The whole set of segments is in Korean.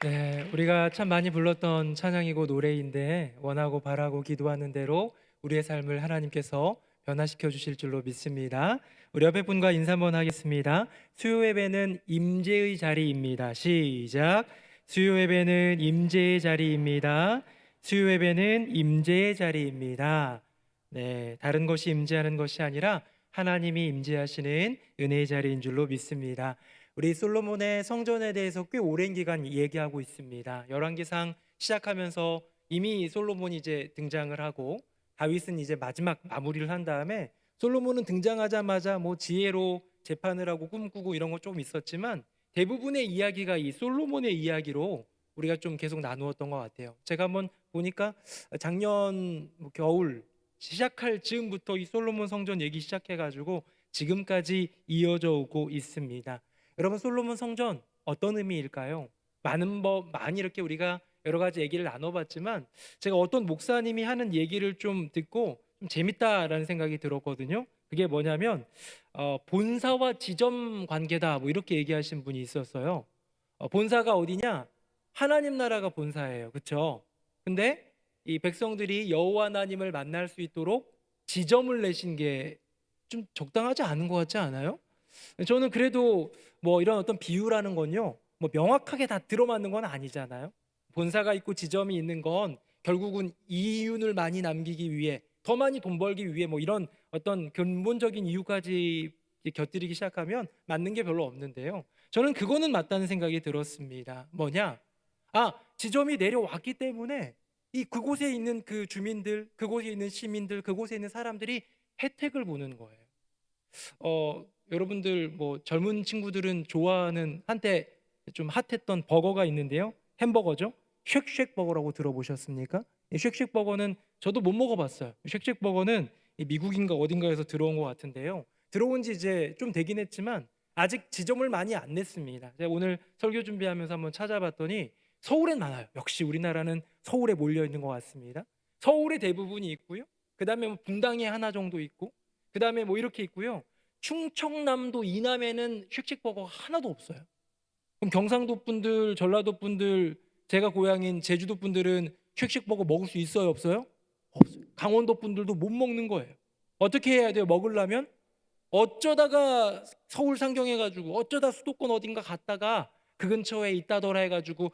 네, 우리가 참 많이 불렀던 찬양이고 노래인데 원하고 바라고 기도하는 대로 우리의 삶을 하나님께서 변화시켜 주실 줄로 믿습니다. 우리 옆에 분과 인사 한번 하겠습니다. 수요 예배는 임재의 자리입니다. 시작. 수요 예배는 임재의 자리입니다. 수요 예배는 임재의 자리입니다. 네, 다른 것이 임재하는 것이 아니라 하나님이 임재하시는 은혜의 자리인 줄로 믿습니다. 우리 솔로몬의 성전에 대해서 꽤 오랜 기간 얘기하고 있습니다. 열왕기상 시작하면서 이미 솔로몬이 이제 등장을 하고 다윗은 이제 마지막 마무리를 한 다음에 솔로몬은 등장하자마자 뭐 지혜로 재판을 하고 꿈꾸고 이런 거 좀 있었지만 대부분의 이야기가 이 솔로몬의 이야기로 우리가 좀 계속 나누었던 것 같아요. 제가 한번 보니까 작년 겨울 시작할 즈음부터 이 솔로몬 성전 얘기 시작해가지고 지금까지 이어져 오고 있습니다. 여러분, 솔로몬 성전 어떤 의미일까요? 많이 이렇게 우리가 여러 가지 얘기를 나눠봤지만 제가 어떤 목사님이 하는 얘기를 좀 듣고 좀 재밌다라는 생각이 들었거든요. 그게 뭐냐면 본사와 지점 관계다 뭐 이렇게 얘기하신 분이 있었어요. 본사가 어디냐? 하나님 나라가 본사예요. 그렇죠? 근데 이 백성들이 여호와 하나님을 만날 수 있도록 지점을 내신 게 좀 적당하지 않은 것 같지 않아요? 저는 그래도 뭐 이런 어떤 비유라는 건요, 뭐 명확하게 다 들어맞는 건 아니잖아요. 본사가 있고 지점이 있는 건 결국은 이윤을 많이 남기기 위해, 더 많이 돈 벌기 위해 뭐 이런 어떤 근본적인 이유까지 곁들이기 시작하면 맞는 게 별로 없는데요. 저는 그거는 맞다는 생각이 들었습니다. 뭐냐? 지점이 내려왔기 때문에 이 그곳에 있는 그 주민들, 그곳에 있는 시민들, 그곳에 있는 사람들이 혜택을 보는 거예요. 여러분들 뭐 젊은 친구들은 좋아하는 한때 좀 핫했던 버거가 있는데요. 햄버거죠. 쉑쉑 버거라고 들어보셨습니까? 이 쉑쉑 버거는 저도 못 먹어봤어요. 쉑쉑 버거는 미국인가 어딘가에서 들어온 것 같은데요. 들어온 지 이제 좀 되긴 했지만 아직 지점을 많이 안 냈습니다. 제가 오늘 설교 준비하면서 한번 찾아봤더니 서울엔 많아요. 역시 우리나라는 서울에 몰려 있는 것 같습니다. 서울에 대부분이 있고요. 그 다음에 뭐 분당에 하나 정도 있고, 그 다음에 뭐 이렇게 있고요. 충청남도 이남에는 쉑쉑버거가 하나도 없어요. 그럼 경상도 분들, 전라도 분들, 제가 고향인 제주도 분들은 쉑쉑버거 먹을 수 있어요, 없어요? 없어요. 강원도 분들도 못 먹는 거예요. 어떻게 해야 돼요? 먹으려면 어쩌다가 서울 상경해가지고 어쩌다 수도권 어딘가 갔다가 그 근처에 있다더라 해가지고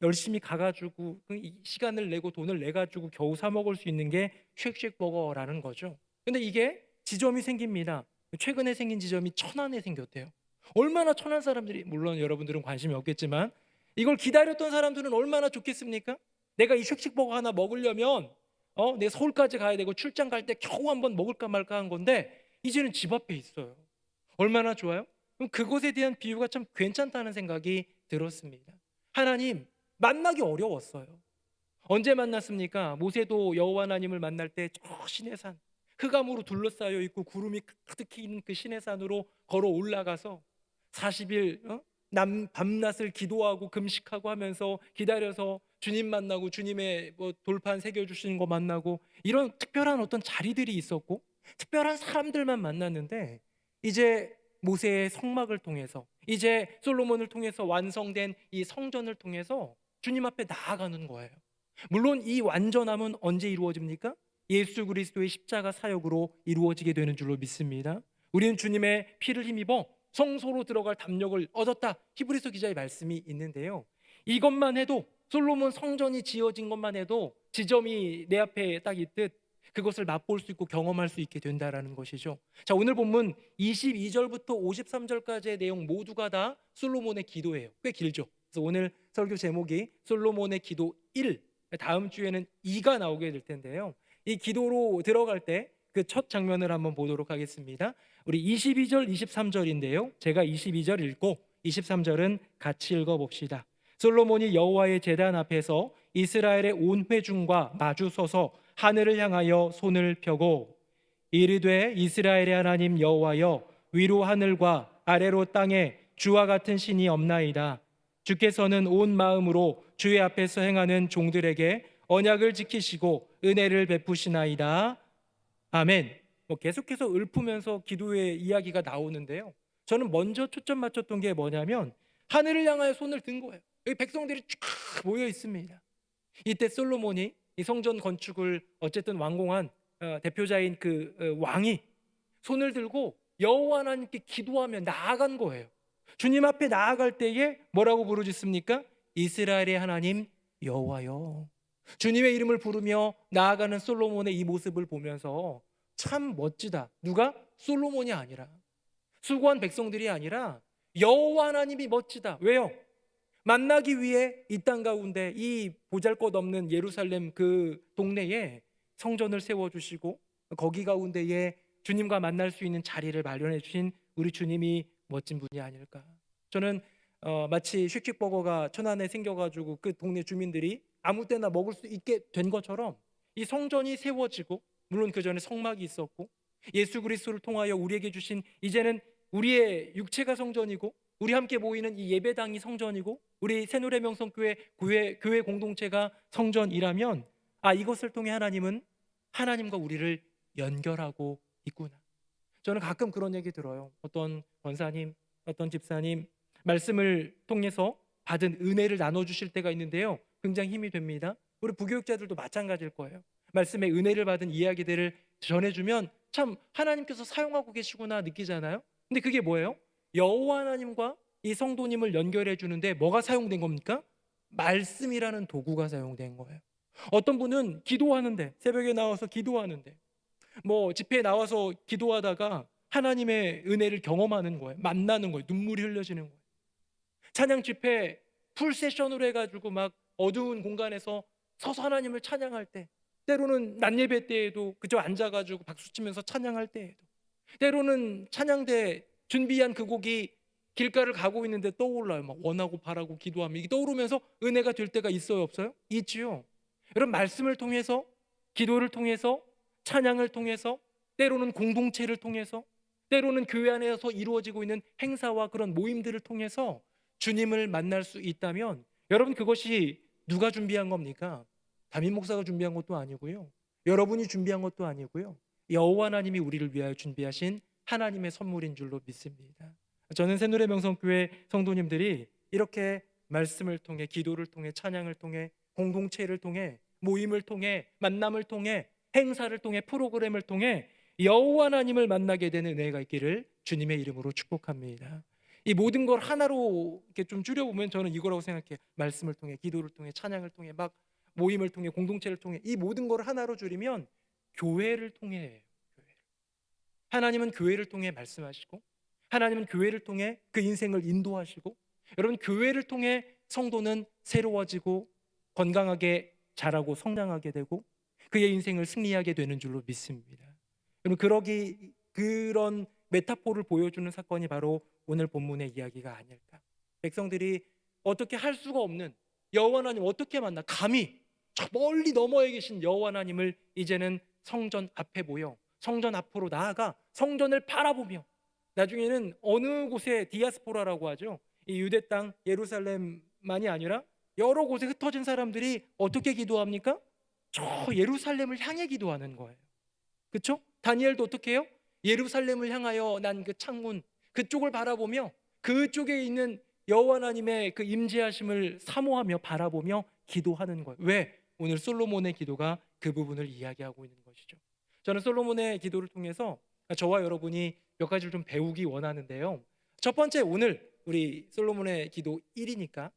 열심히 가가지고 그 시간을 내고 돈을 내가지고 겨우 사 먹을 수 있는 게 쉑쉑버거라는 거죠. 근데 이게 지점이 생깁니다. 최근에 생긴 지점이 천안에 생겼대요. 얼마나 천안 사람들이, 물론 여러분들은 관심이 없겠지만 이걸 기다렸던 사람들은 얼마나 좋겠습니까? 내가 이 쉑쉑버거 하나 먹으려면 내가 서울까지 가야 되고 출장 갈 때 겨우 한번 먹을까 말까 한 건데 이제는 집 앞에 있어요. 얼마나 좋아요? 그럼 그것에 대한 비유가 참 괜찮다는 생각이 들었습니다. 하나님 만나기 어려웠어요. 언제 만났습니까? 모세도 여호와 하나님을 만날 때 저 시내산, 흑암으로 둘러싸여 있고 구름이 가득히 있는 그 시내산으로 걸어 올라가서 40일 밤낮을 기도하고 금식하고 하면서 기다려서 주님 만나고 주님의 뭐 돌판 새겨주시는 거 만나고 이런 특별한 어떤 자리들이 있었고 특별한 사람들만 만났는데 이제 모세의 성막을 통해서, 이제 솔로몬을 통해서 완성된 이 성전을 통해서 주님 앞에 나아가는 거예요. 물론 이 완전함은 언제 이루어집니까? 예수 그리스도의 십자가 사역으로 이루어지게 되는 줄로 믿습니다. 우리는 주님의 피를 힘입어 성소로 들어갈 담력을 얻었다. 히브리서 기자의 말씀이 있는데요. 이것만 해도, 솔로몬 성전이 지어진 것만 해도 지점이 내 앞에 딱 있듯 그것을 맛볼 수 있고 경험할 수 있게 된다라는 것이죠. 자, 오늘 본문 22절부터 53절까지의 내용 모두가 다 솔로몬의 기도예요. 꽤 길죠. 그래서 오늘 설교 제목이 솔로몬의 기도 1, 다음 주에는 2가 나오게 될 텐데요. 이 기도로 들어갈 때 그 첫 장면을 한번 보도록 하겠습니다. 우리 22절, 23절인데요. 제가 22절 읽고 23절은 같이 읽어봅시다. 솔로몬이 여호와의 제단 앞에서 이스라엘의 온 회중과 마주 서서 하늘을 향하여 손을 펴고 이르되 이스라엘의 하나님 여호와여, 위로 하늘과 아래로 땅에 주와 같은 신이 없나이다. 주께서는 온 마음으로 주의 앞에서 행하는 종들에게 언약을 지키시고 은혜를 베푸시나이다. 아멘. 뭐 계속해서 읊으면서 기도의 이야기가 나오는데요. 저는 먼저 초점 맞췄던 게 뭐냐면 하늘을 향하여 손을 든 거예요. 여기 백성들이 쫙 모여 있습니다. 이때 솔로몬이 이 성전 건축을 어쨌든 완공한 대표자인 그 왕이 손을 들고 여호와 하나님께 기도하며 나아간 거예요. 주님 앞에 나아갈 때에 뭐라고 부르짖습니까? 이스라엘의 하나님 여호와여. 주님의 이름을 부르며 나아가는 솔로몬의 이 모습을 보면서 참 멋지다. 누가? 솔로몬이 아니라, 수고한 백성들이 아니라 여호와 하나님이 멋지다. 왜요? 만나기 위해 이 땅 가운데 이 보잘것없는 예루살렘 그 동네에 성전을 세워주시고 거기 가운데에 주님과 만날 수 있는 자리를 마련해 주신 우리 주님이 멋진 분이 아닐까. 저는 마치 쉑쉑버거가 천안에 생겨가지고 그 동네 주민들이 아무 때나 먹을 수 있게 된 것처럼 이 성전이 세워지고, 물론 그 전에 성막이 있었고, 예수 그리스도를 통하여 우리에게 주신 이제는 우리의 육체가 성전이고 우리 함께 모이는 이 예배당이 성전이고 우리 새누레명성교회 교회 공동체가 성전이라면, 이것을 통해 하나님은 하나님과 우리를 연결하고 있구나. 저는 가끔 그런 얘기 들어요. 어떤 권사님, 어떤 집사님 말씀을 통해서 받은 은혜를 나눠주실 때가 있는데요, 굉장히 힘이 됩니다. 우리 부교육자들도 마찬가지일 거예요. 말씀의 은혜를 받은 이야기들을 전해주면 참 하나님께서 사용하고 계시구나 느끼잖아요. 근데 그게 뭐예요? 여호와 하나님과 이 성도님을 연결해 주는데 뭐가 사용된 겁니까? 말씀이라는 도구가 사용된 거예요. 어떤 분은 기도하는데, 새벽에 나와서 기도하는데, 뭐 집회에 나와서 기도하다가 하나님의 은혜를 경험하는 거예요. 만나는 거예요. 눈물이 흘려지는 거예요. 찬양 집회 풀 세션으로 해가지고 막 어두운 공간에서 서서 하나님을 찬양할 때, 때로는 낮 예배 때에도 그저 앉아가지고 박수치면서 찬양할 때에도, 때로는 찬양대 준비한 그 곡이 길가를 가고 있는데 떠올라요. 막 원하고 바라고 기도하면 이게 떠오르면서 은혜가 될 때가 있어요, 없어요? 있지요. 여러분, 말씀을 통해서, 기도를 통해서, 찬양을 통해서, 때로는 공동체를 통해서, 때로는 교회 안에서 이루어지고 있는 행사와 그런 모임들을 통해서 주님을 만날 수 있다면, 여러분, 그것이 누가 준비한 겁니까? 담임 목사가 준비한 것도 아니고요, 여러분이 준비한 것도 아니고요, 여호와 하나님이 우리를 위하여 준비하신 하나님의 선물인 줄로 믿습니다. 저는 새누레명성교회 성도님들이 이렇게 말씀을 통해, 기도를 통해, 찬양을 통해, 공동체를 통해, 모임을 통해, 만남을 통해, 행사를 통해, 프로그램을 통해 여호와 하나님을 만나게 되는 은혜가 있기를 주님의 이름으로 축복합니다. 이 모든 걸 하나로 이렇게 좀 줄여보면 저는 이거라고 생각해요. 말씀을 통해, 기도를 통해, 찬양을 통해, 막 모임을 통해, 공동체를 통해, 이 모든 걸 하나로 줄이면 교회를 통해. 하나님은 교회를 통해 말씀하시고, 하나님은 교회를 통해 그 인생을 인도하시고, 여러분, 교회를 통해 성도는 새로워지고 건강하게 자라고 성장하게 되고 그의 인생을 승리하게 되는 줄로 믿습니다. 여러분, 그런 메타포를 보여주는 사건이 바로 오늘 본문의 이야기가 아닐까. 백성들이 어떻게 할 수가 없는 여호와 하나님 어떻게 만나, 감히 저 멀리 너머에 계신 여호와 하나님을 이제는 성전 앞에 모여 성전 앞으로 나아가 성전을 바라보며, 나중에는 어느 곳에 디아스포라라고 하죠, 이 유대 땅 예루살렘만이 아니라 여러 곳에 흩어진 사람들이 어떻게 기도합니까? 저 예루살렘을 향해 기도하는 거예요. 그렇죠? 다니엘도 어떻게 해요? 예루살렘을 향하여 난 그 창문 그쪽을 바라보며 그쪽에 있는 여호와 하나님의 그 임재하심을 사모하며 바라보며 기도하는 거예요. 왜? 오늘 솔로몬의 기도가 그 부분을 이야기하고 있는 것이죠. 저는 솔로몬의 기도를 통해서 저와 여러분이 몇 가지를 좀 배우기 원하는데요. 첫 번째, 오늘 우리 솔로몬의 기도 1이니까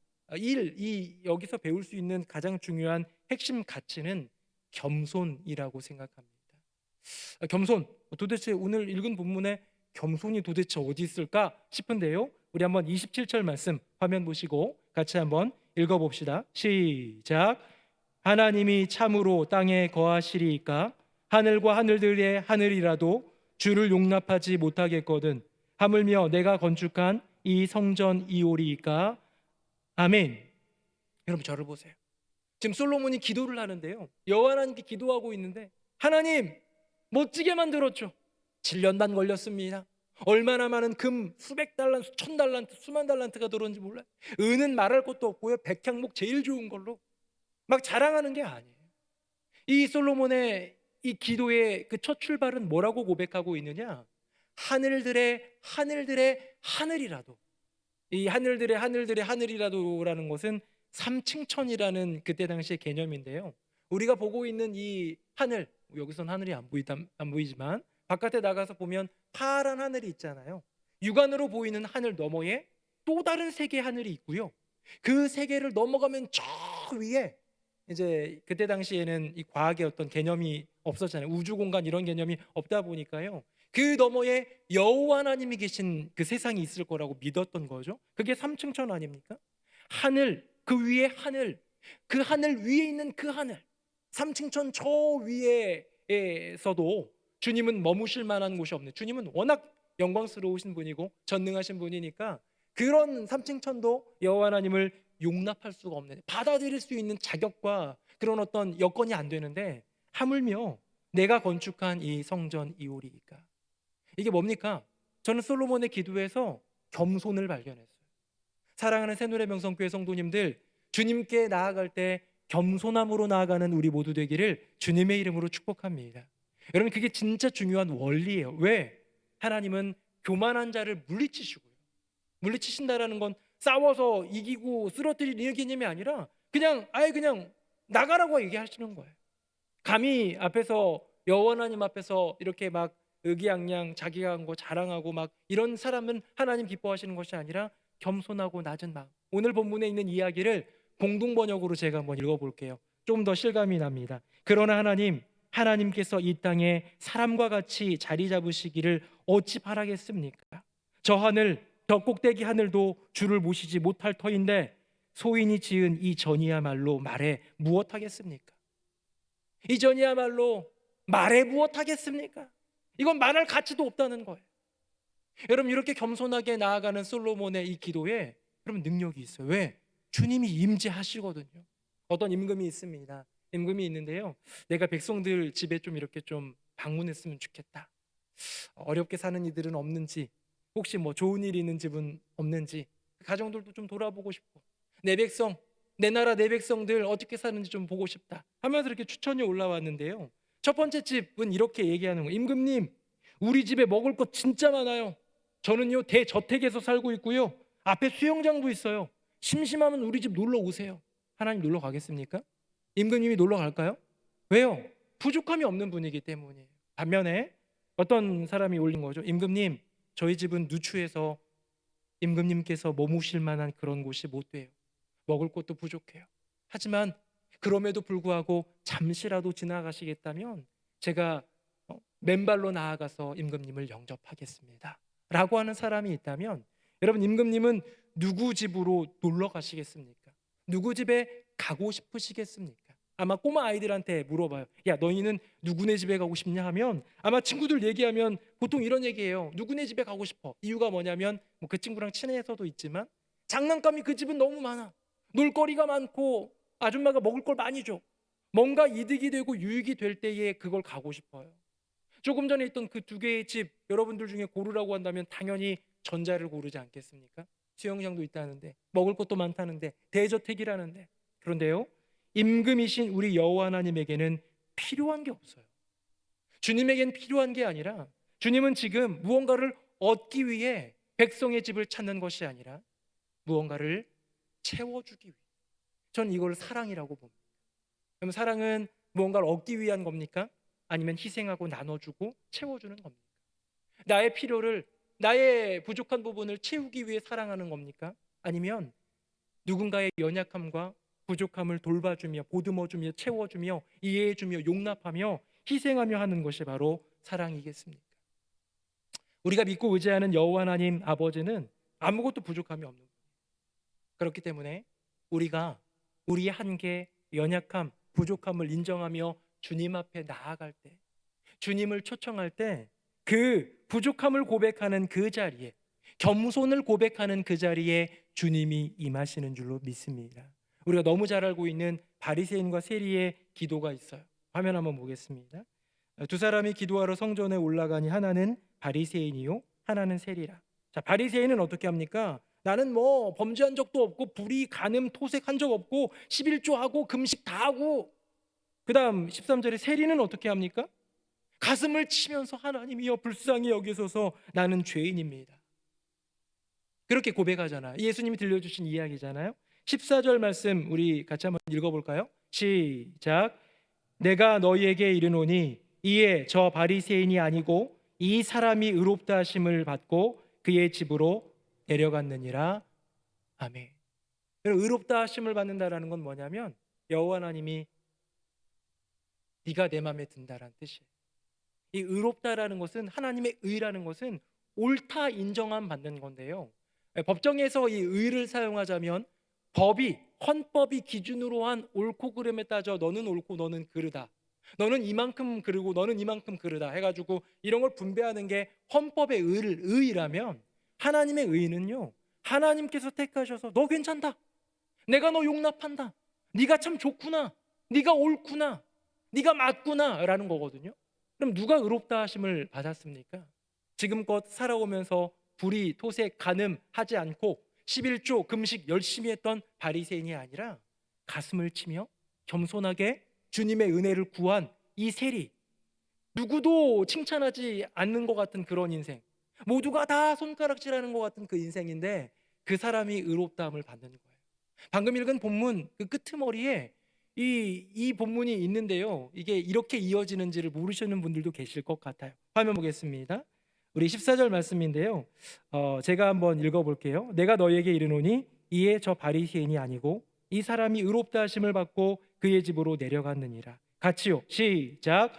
여기서 배울 수 있는 가장 중요한 핵심 가치는 겸손이라고 생각합니다. 겸손, 도대체 오늘 읽은 본문에 겸손이 도대체 어디 있을까 싶은데요, 우리 한번 27절 말씀 화면 보시고 같이 한번 읽어봅시다. 시작. 하나님이 참으로 땅에 거하시리이까 하늘과 하늘들의 하늘이라도 주를 용납하지 못하겠거든 하물며 내가 건축한 이 성전이오리이까. 아멘. 여러분, 저를 보세요. 지금 솔로몬이 기도를 하는데요, 여호와 하나님께 기도하고 있는데, 하나님 멋지게 만들었죠. 7년반 걸렸습니다. 얼마나 많은 금 수백 달란트, 천 달란트, 수만 달란트가 들어온지 몰라요. 은은 말할 것도 없고요, 백향목 제일 좋은 걸로 막 자랑하는 게 아니에요. 이 솔로몬의 이 기도의 그 첫 출발은 뭐라고 고백하고 있느냐? 하늘들의 하늘이라도 이 하늘들의 하늘들의 하늘이라도라는 것은 삼층천이라는 그때 당시의 개념인데요. 우리가 보고 있는 이 하늘, 여기선 하늘이 안 보이지만 바깥에 나가서 보면 파란 하늘이 있잖아요. 육안으로 보이는 하늘 너머에 또 다른 세계의 하늘이 있고요. 그 세계를 넘어가면 저 위에 이제 그때 당시에는 이 과학의 어떤 개념이 없었잖아요. 우주 공간 이런 개념이 없다 보니까요. 그 너머에 여호와 하나님이 계신 그 세상이 있을 거라고 믿었던 거죠. 그게 삼층천 아닙니까? 하늘, 그 위에 하늘, 그 하늘 위에 있는 그 하늘, 삼층천 저 위에서도 주님은 머무실 만한 곳이 없네. 주님은 워낙 영광스러우신 분이고 전능하신 분이니까 그런 삼층천도 여호와 하나님을 용납할 수가 없네. 받아들일 수 있는 자격과 그런 어떤 여건이 안 되는데 하물며 내가 건축한 이 성전 이오리이까. 이게 뭡니까? 저는 솔로몬의 기도에서 겸손을 발견했어요. 사랑하는 새누리명성교회 성도님들, 주님께 나아갈 때 겸손함으로 나아가는 우리 모두 되기를 주님의 이름으로 축복합니다. 여러분, 그게 진짜 중요한 원리예요. 왜? 하나님은 교만한 자를 물리치시고요. 물리치신다라는 건 싸워서 이기고 쓰러뜨리는 이 개념이 아니라 그냥 아예 그냥 나가라고 얘기하시는 거예요. 감히 앞에서 여호와 하나님 앞에서 이렇게 막 의기양양 자기가 한 거 자랑하고 막 이런 사람은 하나님 기뻐하시는 것이 아니라 겸손하고 낮은 마음. 오늘 본문에 있는 이야기를 공동 번역으로 제가 한번 읽어볼게요. 좀 더 실감이 납니다. 그러나 하나님께서 이 땅에 사람과 같이 자리 잡으시기를 어찌 바라겠습니까? 저 하늘, 저 꼭대기 하늘도 주를 모시지 못할 터인데 소인이 지은 이 전이야말로 말에 무엇하겠습니까? 이 전이야말로 말에 무엇하겠습니까? 이건 말할 가치도 없다는 거예요. 여러분, 이렇게 겸손하게 나아가는 솔로몬의 이 기도에 여러분 능력이 있어요. 왜? 주님이 임재하시거든요. 어떤 임금이 있습니다. 임금이 있는데요. 내가 백성들 집에 좀 이렇게 좀 방문했으면 좋겠다. 어렵게 사는 이들은 없는지, 혹시 뭐 좋은 일이 있는 집은 없는지, 가정들도 좀 돌아보고 싶고, 내 백성, 내 나라 내 백성들 어떻게 사는지 좀 보고 싶다 하면서 이렇게 추천이 올라왔는데요. 첫 번째 집은 이렇게 얘기하는 거예요. 임금님, 우리 집에 먹을 것 진짜 많아요. 저는요 대저택에서 살고 있고요. 앞에 수영장도 있어요. 심심하면 우리 집 놀러 오세요. 하나님 놀러 가겠습니까? 임금님이 놀러 갈까요? 왜요? 부족함이 없는 분이기 때문이에요. 반면에 어떤 사람이 올린 거죠. 임금님, 저희 집은 누추해서 임금님께서 머무실 만한 그런 곳이 못 돼요. 먹을 것도 부족해요. 하지만 그럼에도 불구하고 잠시라도 지나가시겠다면 제가 맨발로 나아가서 임금님을 영접하겠습니다 라고 하는 사람이 있다면, 여러분, 임금님은 누구 집으로 놀러 가시겠습니까? 누구 집에 가고 싶으시겠습니까? 아마 꼬마 아이들한테 물어봐요. 야, 너희는 누구네 집에 가고 싶냐 하면 아마 친구들 얘기하면 보통 이런 얘기예요. 누구네 집에 가고 싶어. 이유가 뭐냐면 뭐 그 친구랑 친해서도 있지만 장난감이 그 집은 너무 많아. 놀거리가 많고 아줌마가 먹을 걸 많이 줘. 뭔가 이득이 되고 유익이 될 때에 그걸 가고 싶어요. 조금 전에 있던 그 두 개의 집, 여러분들 중에 고르라고 한다면 당연히 전자를 고르지 않겠습니까? 수영장도 있다는데, 먹을 것도 많다는데, 대저택이라는데. 그런데요, 임금이신 우리 여호와 하나님에게는 필요한 게 없어요. 주님에겐 필요한 게 아니라, 주님은 지금 무언가를 얻기 위해 백성의 집을 찾는 것이 아니라 무언가를 채워주기 위해. 전 이걸 사랑이라고 봅니다. 그럼 사랑은 무언가를 얻기 위한 겁니까? 아니면 희생하고 나눠주고 채워주는 겁니까? 나의 필요를, 나의 부족한 부분을 채우기 위해 사랑하는 겁니까? 아니면 누군가의 연약함과 부족함을 돌봐주며 보듬어주며 채워주며 이해해주며 용납하며 희생하며 하는 것이 바로 사랑이겠습니까? 우리가 믿고 의지하는 여호와 하나님 아버지는 아무것도 부족함이 없는 분이에요. 그렇기 때문에 우리가 우리의 한계, 연약함, 부족함을 인정하며 주님 앞에 나아갈 때, 주님을 초청할 때 그 부족함을 고백하는 그 자리에, 겸손을 고백하는 그 자리에 주님이 임하시는 줄로 믿습니다. 우리가 너무 잘 알고 있는 바리새인과 세리의 기도가 있어요. 화면 한번 보겠습니다. 두 사람이 기도하러 성전에 올라가니 하나는 바리새인이요 하나는 세리라. 자, 바리새인은 어떻게 합니까? 나는 뭐 범죄한 적도 없고 불의, 간음, 토색한 적 없고 11조하고 금식 다 하고. 그 다음 13절에 세리는 어떻게 합니까? 가슴을 치면서 하나님이여 불쌍히 여기소서 나는 죄인입니다. 그렇게 고백하잖아. 예수님이 들려주신 이야기잖아요. 14절 말씀 우리 같이 한번 읽어볼까요? 시작. 내가 너희에게 이르노니 이에 저 바리새인이 아니고 이 사람이 의롭다 하심을 받고 그의 집으로 데려갔느니라. 아멘. 의롭다 하심을 받는다라는 건 뭐냐면 여호와 하나님이 네가 내 마음에 든다라는 뜻이에요. 이 의롭다라는 것은, 하나님의 의라는 것은 옳다 인정함 받는 건데요. 법정에서 이 의를 사용하자면 헌법이 기준으로 한 옳고 그름에 따져 너는 옳고 너는 그르다, 너는 이만큼 그르고 너는 이만큼 그르다 해가지고 이런 걸 분배하는 게 헌법의 의라면, 하나님의 의는요, 하나님께서 택하셔서 너 괜찮다, 내가 너 용납한다, 네가 참 좋구나, 네가 옳구나, 네가 맞구나 라는 거거든요. 그럼 누가 의롭다 하심을 받았습니까? 지금껏 살아오면서 불의, 토색, 간음하지 않고 11조 금식 열심히 했던 바리새인이 아니라 가슴을 치며 겸손하게 주님의 은혜를 구한 이 세리, 누구도 칭찬하지 않는 것 같은 그런 인생, 모두가 다 손가락질하는 것 같은 그 인생인데 그 사람이 의롭다함을 받는 거예요. 방금 읽은 본문 그 끄트머리에 이 본문이 있는데요, 이게 이렇게 이어지는지를 모르시는 분들도 계실 것 같아요. 화면 보겠습니다. 우리 14절 말씀인데요, 제가 한번 읽어볼게요. 내가 너희에게 이르노니 이에 저 바리새인이 아니고 이 사람이 의롭다 하심을 받고 그의 집으로 내려갔느니라. 같이요, 시작.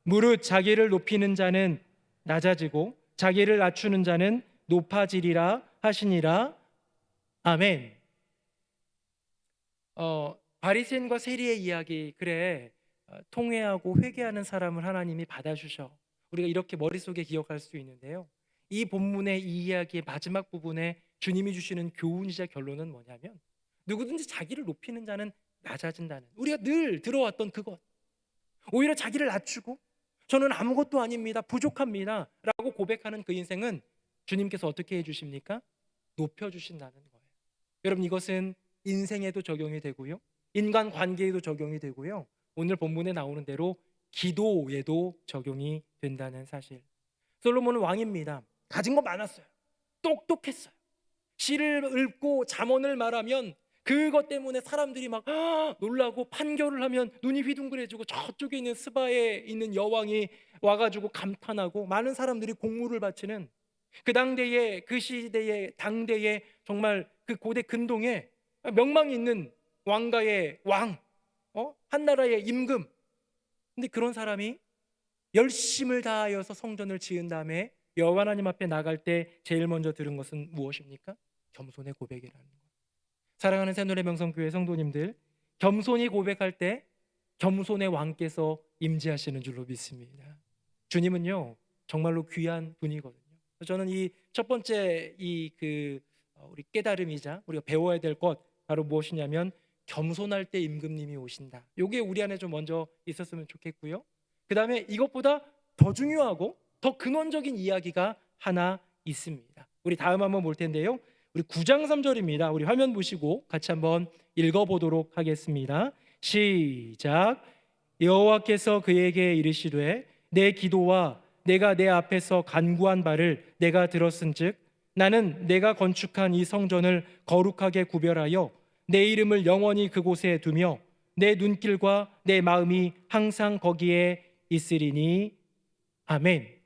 무릇 자기를 높이는 자는 낮아지고 자기를 낮추는 자는 높아지리라 하시니라. 아멘. 바리새인과 세리의 이야기, 그래, 통회하고 회개하는 사람을 하나님이 받아주셔, 우리가 이렇게 머릿속에 기억할 수 있는데요, 이 본문의 이 이야기의 마지막 부분에 주님이 주시는 교훈이자 결론은 뭐냐면, 누구든지 자기를 높이는 자는 낮아진다는, 우리가 늘 들어왔던 그것, 오히려 자기를 낮추고 저는 아무것도 아닙니다, 부족합니다 라고 고백하는 그 인생은 주님께서 어떻게 해주십니까? 높여주신다는 거예요. 여러분, 이것은 인생에도 적용이 되고요, 인간관계에도 적용이 되고요, 오늘 본문에 나오는 대로 기도에도 적용이 된다는 사실. 솔로몬은 왕입니다. 가진 거 많았어요. 똑똑했어요. 시를 읽고 잠언을 말하면 그것 때문에 사람들이 막 놀라고, 판결을 하면 눈이 휘둥그레지고 저쪽에 있는 스바에 있는 여왕이 와가지고 감탄하고 많은 사람들이 공물을 바치는 그 당대의, 그 시대의 당대의 정말 그 고대 근동에 명망이 있는 왕가의 왕, 한 나라의 임금. 근데 그런 사람이 열심을 다하여서 성전을 지은 다음에 여호와 하나님 앞에 나갈 때 제일 먼저 들은 것은 무엇입니까? 겸손의 고백이라는 것. 사랑하는 새노래 명성교회 성도님들, 겸손히 고백할 때 겸손의 왕께서 임재하시는 줄로 믿습니다. 주님은요, 정말로 귀한 분이거든요. 저는 이 첫 번째 우리 깨달음이자 우리가 배워야 될 것, 바로 무엇이냐면 겸손할 때 임금님이 오신다. 이게 우리 안에 좀 먼저 있었으면 좋겠고요, 그 다음에 이것보다 더 중요하고 더 근원적인 이야기가 하나 있습니다. 우리 다음 한번 볼 텐데요, 우리 9장 3절입니다. 우리 화면 보시고 같이 한번 읽어보도록 하겠습니다. 시작. 여호와께서 그에게 이르시되 내 기도와 내가 내 앞에서 간구한 바를 내가 들었은즉 나는 내가 건축한 이 성전을 거룩하게 구별하여 내 이름을 영원히 그곳에 두며 내 눈길과 내 마음이 항상 거기에 있으리니. 아멘.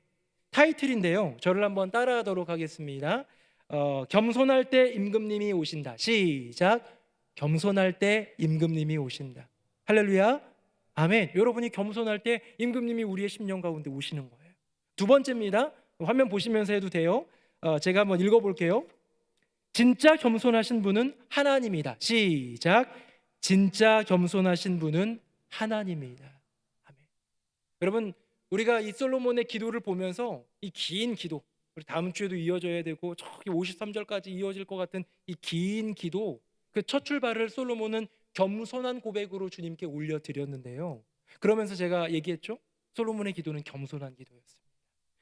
타이틀인데요, 저를 한번 따라하도록 하겠습니다. 겸손할 때 임금님이 오신다. 시작. 겸손할 때 임금님이 오신다. 할렐루야. 아멘. 여러분이 겸손할 때 임금님이 우리의 심령 가운데 오시는 거예요. 두 번째입니다. 화면 보시면서 해도 돼요. 제가 한번 읽어볼게요. 진짜 겸손하신 분은 하나님이다. 시작. 진짜 겸손하신 분은 하나님이다. 아멘. 여러분, 우리가 이 솔로몬의 기도를 보면서 이 긴 기도, 우리 다음 주에도 이어져야 되고 저기 53절까지 이어질 것 같은 이 긴 기도, 그 첫 출발을 솔로몬은 겸손한 고백으로 주님께 올려드렸는데요, 그러면서 제가 얘기했죠, 솔로몬의 기도는 겸손한 기도였습니다.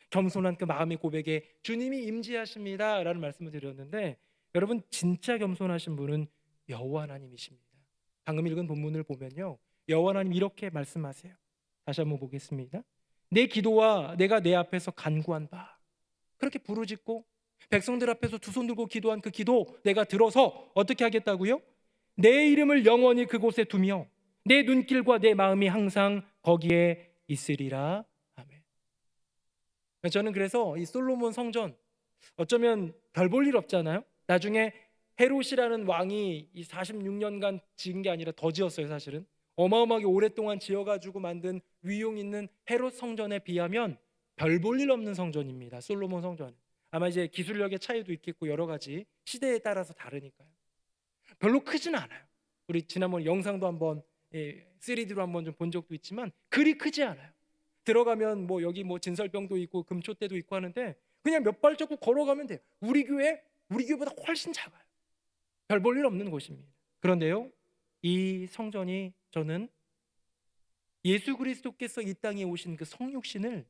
겸손한 그 마음의 고백에 주님이 임재하십니다 라는 말씀을 드렸는데, 여러분, 진짜 겸손하신 분은 여호와 하나님이십니다. 방금 읽은 본문을 보면요, 여호와 하나님 이렇게 말씀하세요. 다시 한번 보겠습니다. 내 기도와 내가 내 앞에서 간구한 바, 그렇게 부르짖고 백성들 앞에서 두 손 들고 기도한 그 기도 내가 들어서 어떻게 하겠다고요? 내 이름을 영원히 그곳에 두며 내 눈길과 내 마음이 항상 거기에 있으리라. 아멘. 저는 그래서 이 솔로몬 성전 어쩌면 별 볼 일 없잖아요. 나중에 헤롯이라는 왕이 이 46년간 지은 게 아니라 더 지었어요. 사실은 어마어마하게 오랫동안 지어가지고 만든 위용 있는 헤롯 성전에 비하면 별 볼 일 없는 성전입니다. 솔로몬 성전. 아마 이제 기술력의 차이도 있겠고 여러 가지 시대에 따라서 다르니까요. 별로 크진 않아요. 우리 지난번 영상도 한번 3D로 한번 좀 본 적도 있지만 그리 크지 않아요. 들어가면 뭐 여기 뭐 진설병도 있고 금초대도 있고 하는데 그냥 몇 발자국 걸어가면 돼요. 우리 교회보다 훨씬 작아요. 별 볼 일 없는 곳입니다. 그런데요, 이 성전이 저는 예수 그리스도께서 이 땅에 오신 그 성육신을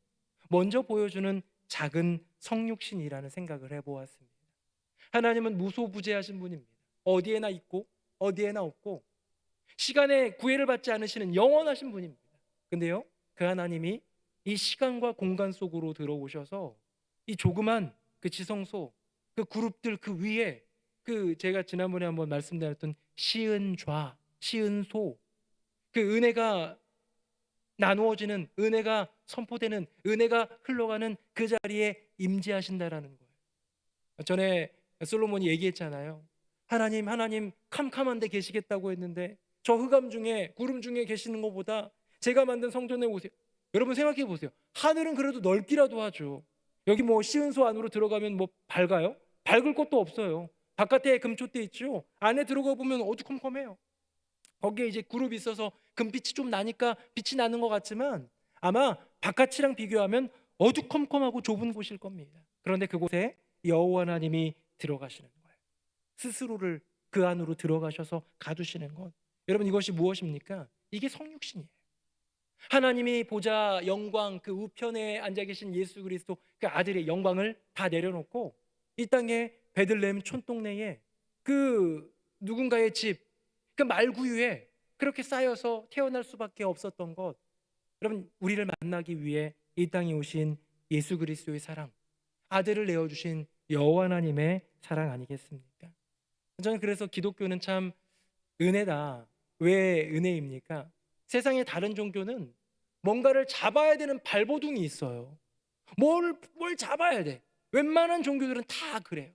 먼저 보여주는 작은 성육신이라는 생각을 해보았습니다. 하나님은 무소부재하신 분입니다. 어디에나 있고 어디에나 없고 시간에 구애를 받지 않으시는 영원하신 분입니다. 근데요, 그 하나님이 이 시간과 공간 속으로 들어오셔서 이 조그만 그 지성소, 그 그룹들 그 위에 그 제가 지난번에 한번 말씀드렸던 시은좌, 시은소, 그 은혜가 나누어지는, 은혜가 선포되는, 은혜가 흘러가는 그 자리에 임재하신다라는 거예요. 전에 솔로몬이 얘기했잖아요. 하나님 캄캄한 데 계시겠다고 했는데 저 흑암 중에 구름 중에 계시는 것보다 제가 만든 성전에 오세요. 여러분 생각해 보세요. 하늘은 그래도 넓기라도 하죠. 여기 뭐 시은소 안으로 들어가면 뭐 밝아요? 밝을 것도 없어요. 바깥에 금초대 있죠. 안에 들어가 보면 어두컴컴해요. 거기에 이제 그룹이 있어서 금빛이 좀 나니까 빛이 나는 것 같지만 아마 바깥이랑 비교하면 어두컴컴하고 좁은 곳일 겁니다. 그런데 그곳에 여호와 하나님이 들어가시는 거예요. 스스로를 그 안으로 들어가셔서 가두시는 것. 여러분 이것이 무엇입니까? 이게 성육신이에요. 하나님이 보좌 영광 그 우편에 앉아 계신 예수 그리스도 그 아들의 영광을 다 내려놓고 이 땅에 베들레헴 촌동네에 그 누군가의 집 그 말구유에 그렇게 쌓여서 태어날 수밖에 없었던 것. 여러분 우리를 만나기 위해 이 땅에 오신 예수 그리스도의 사랑, 아들을 내어주신 여호와 하나님의 사랑 아니겠습니까? 저는 그래서 기독교는 참 은혜다. 왜 은혜입니까? 세상의 다른 종교는 뭔가를 잡아야 되는 발버둥이 있어요. 뭘 잡아야 돼. 웬만한 종교들은 다 그래요.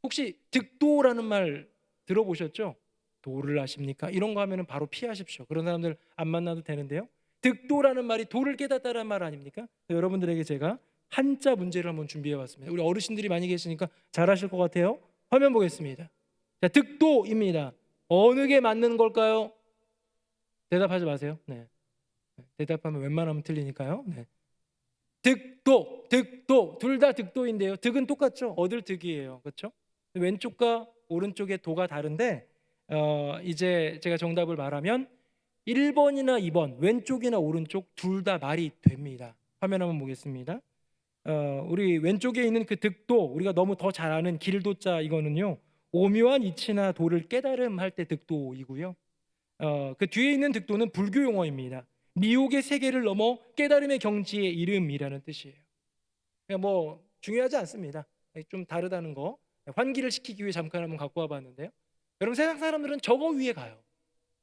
혹시 득도라는 말 들어보셨죠? 도를 아십니까? 이런 거 하면 바로 피하십시오. 그런 사람들 안 만나도 되는데요. 득도라는 말이 도를 깨닫다라는 말 아닙니까? 여러분들에게 제가 한자 문제를 한번 준비해 봤습니다. 우리 어르신들이 많이 계시니까 잘 하실 것 같아요. 화면 보겠습니다. 자, 득도입니다. 어느 게 맞는 걸까요? 대답하지 마세요. 네. 대답하면 웬만하면 틀리니까요. 네. 득도 둘 다 득도인데요. 득은 똑같죠. 얻을 득이에요. 그렇죠? 왼쪽과 오른쪽의 도가 다른데 이제 제가 정답을 말하면 1번이나 2번 왼쪽이나 오른쪽 둘 다 말이 됩니다. 화면 한번 보겠습니다. 우리 왼쪽에 있는 그 득도 우리가 너무 더 잘 아는 길도자 이거는요. 오묘한 이치나 도를 깨달음 할 때 득도이고요. 그 뒤에 있는 득도는 불교 용어입니다. 미혹의 세계를 넘어 깨달음의 경지의 이름이라는 뜻이에요. 뭐 중요하지 않습니다. 좀 다르다는 거 환기를 시키기 위해 잠깐 한번 갖고 와봤는데요. 여러분 세상 사람들은 저거 위에 가요.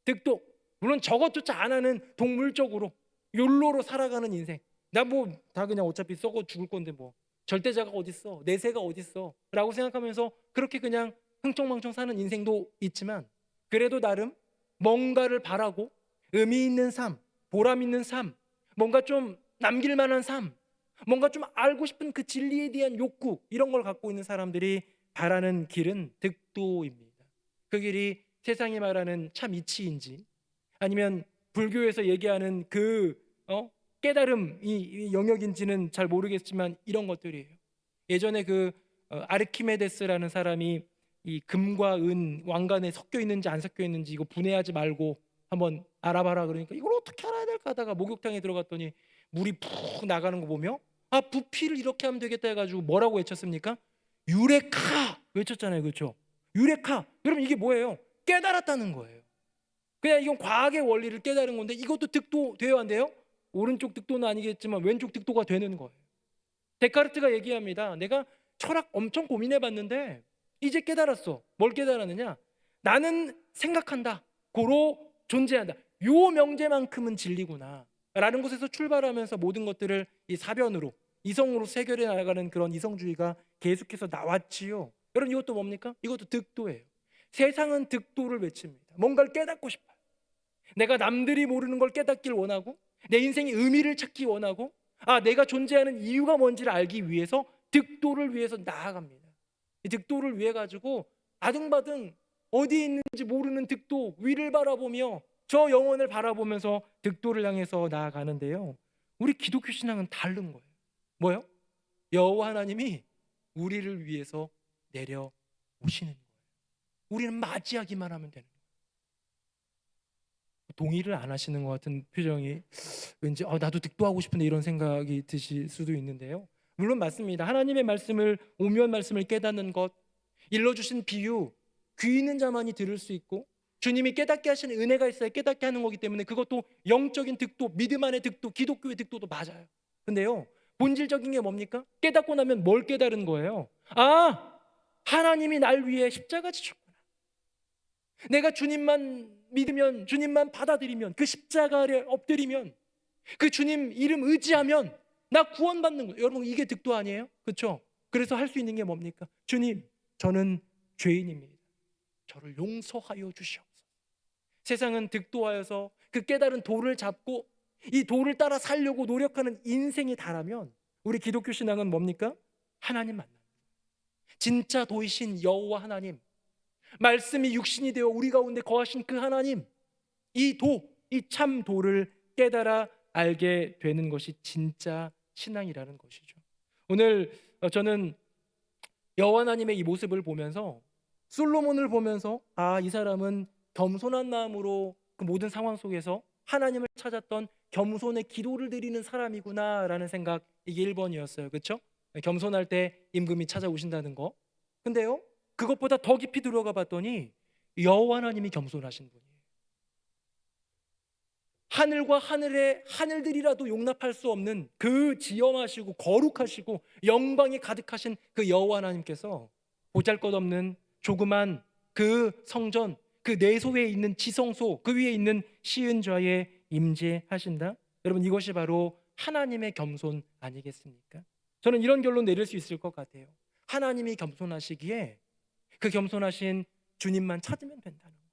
득도 물론 저것조차 안 하는 동물적으로 욜로로 살아가는 인생. 나 뭐 다 그냥 어차피 썩어 죽을 건데 뭐 절대자가 어딨어, 내세가 어딨어 라고 생각하면서 그렇게 그냥 흥청망청 사는 인생도 있지만 그래도 나름 뭔가를 바라고 의미 있는 삶, 보람 있는 삶, 뭔가 좀 남길 만한 삶, 뭔가 좀 알고 싶은 그 진리에 대한 욕구 이런 걸 갖고 있는 사람들이 바라는 길은 득도입니다. 그 길이 세상이 말하는 참 이치인지 아니면 불교에서 얘기하는 그 깨달음 이 영역인지는 잘 모르겠지만 이런 것들이에요. 예전에 그 아르키메데스라는 사람이 이 금과 은 왕관에 섞여 있는지 안 섞여 있는지 이거 분해하지 말고 한번 알아봐라 그러니까 이걸 어떻게 알아야 될까 하다가 목욕탕에 들어갔더니 물이 푹 나가는 거 보며 아 부피를 이렇게 하면 되겠다 해가지고 뭐라고 외쳤습니까? 유레카 외쳤잖아요. 그렇죠? 유레카. 여러분 이게 뭐예요? 깨달았다는 거예요. 그냥 이건 과학의 원리를 깨달은 건데 이것도 득도 돼야 한대요. 오른쪽 득도는 아니겠지만 왼쪽 득도가 되는 거예요. 데카르트가 얘기합니다. 내가 철학 엄청 고민해 봤는데 이제 깨달았어. 뭘 깨달았느냐? 나는 생각한다. 고로 존재한다. 요 명제만큼은 진리구나 라는 곳에서 출발하면서 모든 것들을 이 사변으로, 이성으로 해결해 나가는 그런 이성주의가 계속해서 나왔지요. 여러분, 이것도 뭡니까? 이것도 득도예요. 세상은 득도를 외칩니다. 뭔가를 깨닫고 싶어요. 내가 남들이 모르는 걸 깨닫길 원하고, 내 인생의 의미를 찾기 원하고, 내가 존재하는 이유가 뭔지를 알기 위해서 득도를 위해서 나아갑니다. 이 득도를 위해 가지고 아등바등 어디에 있는지 모르는 득도 위를 바라보며 저 영혼을 바라보면서 득도를 향해서 나아가는데요, 우리 기독교 신앙은 다른 거예요. 뭐요? 여호와 하나님이 우리를 위해서 내려오시는 거예요. 우리는 맞이하기만 하면 되는 거예요. 동의를 안 하시는 것 같은 표정이, 왠지 나도 득도하고 싶은데 이런 생각이 드실 수도 있는데요, 물론 맞습니다. 하나님의 말씀을, 오묘한 말씀을 깨닫는 것, 일러주신 비유, 귀 있는 자만이 들을 수 있고 주님이 깨닫게 하시는 은혜가 있어야 깨닫게 하는 거기 때문에 그것도 영적인 득도, 믿음 안의 득도, 기독교의 득도도 맞아요. 근데요, 본질적인 게 뭡니까? 깨닫고 나면 뭘 깨달은 거예요? 하나님이 날 위해 십자가 지셨구나. 내가 주님만 믿으면, 주님만 받아들이면, 그 십자가 아래 엎드리면, 그 주님 이름 의지하면 나 구원받는 거예요. 여러분, 이게 득도 아니에요? 그렇죠? 그래서 할 수 있는 게 뭡니까? 주님, 저는 죄인입니다. 저를 용서하여 주시옵소서. 세상은 득도하여서 그 깨달은 도를 잡고 이 도를 따라 살려고 노력하는 인생이 다라면, 우리 기독교 신앙은 뭡니까? 하나님 만나는 거예요. 진짜 도이신 여호와 하나님, 말씀이 육신이 되어 우리 가운데 거하신 그 하나님, 이 도, 이 참 도를 깨달아 알게 되는 것이 진짜 신앙이라는 것이죠. 오늘 저는 여호와 하나님의 이 모습을 보면서, 솔로몬을 보면서 이 사람은 겸손한 마음으로 그 모든 상황 속에서 하나님을 찾았던 겸손의 기도를 드리는 사람이구나 라는 생각, 이게 1번이었어요. 그렇죠? 겸손할 때 임금이 찾아오신다는 거. 근데요, 그것보다 더 깊이 들어가 봤더니 여호와 하나님이 겸손하신 분이에요. 하늘과 하늘의 하늘들이라도 용납할 수 없는 그 지엄하시고 거룩하시고 영광이 가득하신 그 여호와 하나님께서 보잘것없는 조그만 그 성전, 그 내소에 있는 지성소, 그 위에 있는 시은좌에 임재하신다. 여러분, 이것이 바로 하나님의 겸손 아니겠습니까? 저는 이런 결론 내릴 수 있을 것 같아요. 하나님이 겸손하시기에 그 겸손하신 주님만 찾으면 된다는 거예요.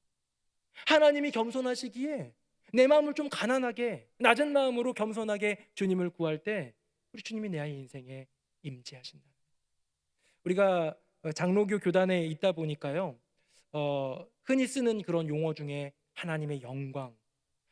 하나님이 겸손하시기에 내 마음을 좀 가난하게, 낮은 마음으로 겸손하게 주님을 구할 때 우리 주님이 내 인생에 임재하신다. 우리가 장로교 교단에 있다 보니까요, 흔히 쓰는 그런 용어 중에 하나님의 영광,